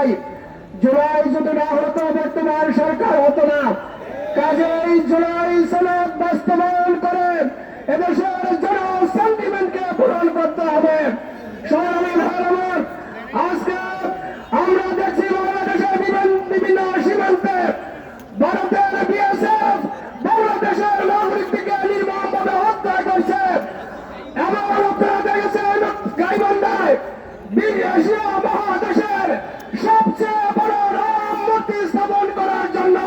চাই, জুলাই যদি না হতো বর্তমান সরকার হতো না। কাজেই জুলাই সনদ বাস্তবায়ন করে এদেশের জন সেন্টিমেন্টকে পূরণ করতে হবে। সংগ্রামী ভাই আমার, আজকে আমরা দেখছি বাংলাদেশের বিভিন্ন সীমান্তে ভারতের বিএসএফ বাংলাদেশের নাগরিককে নির্মমভাবে হত্যা করছে। এবং আপনারা দেখেছেন গাইবান্ধায় এশিয়া মহাদেশের সবচেয়ে বড় রাম মূর্তি স্থাপন করার জন্য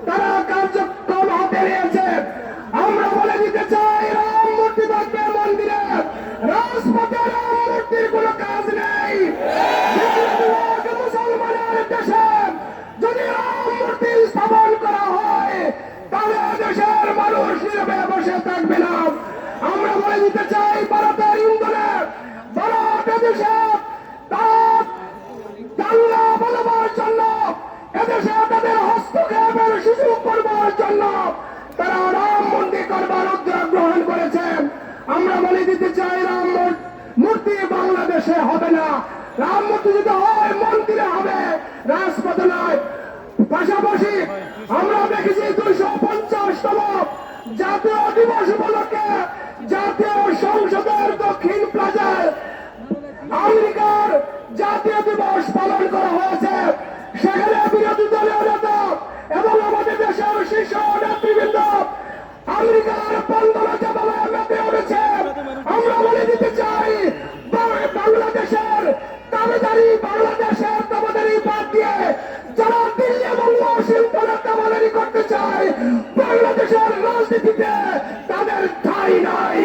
তারা কার্যক্রম হাতে নিয়েছে। আমরা বলে দিতে চাই, রাম মূর্তি থাকবে মন্দিরে, রাজপথে রাম মূর্তির কোনো কাজ নেই। মুসলমানের দেশে যদি রাম মূর্তি স্থাপন করা হয় তাহলে দেশের মানুষ নীরবে বসে থাকবে না। আমরা বলে দিতে চাই, ভারতের ইন্ধনে ভারত এদেশে তার দাঙ্গা বাঁধাবার জন্য, এদেশে তাদের হস্তক্ষেপের সুযোগ করবার জন্য তারা রাম মন্দির করবার উদ্যোগ গ্রহণ করেছে। আমরা বলে দিতে চাই, রাম মূর্তি বাংলাদেশে হবে না। রাম মূর্তি যদি হয় মন্দিরে হবে, রাজপথে নয়। পাশাপাশি আমরা দেখেছি 250তম জাতীয় দিবস উপলক্ষে জাতীয় সংসদের দক্ষিণ প্লাজায় আমেরিকার জাতীয় দিবস পালন করা হয়েছে। সেখানে বিরোধী দলীয় নেতা এবং আমাদের দেশের শীর্ষ নেতৃবৃন্দ আমেরিকার বন্দনাতে বলে মেতে উঠেছে। আমরা বলে দিতে চাই, বাংলাদেশের দাবিদারি বাদ দিয়ে যারা দিল্লি এবং ওয়াশিংটনের দাবিদারি করতে চায়, বাংলাদেশের রাজনীতিতে তাদের ঠাঁই নাই।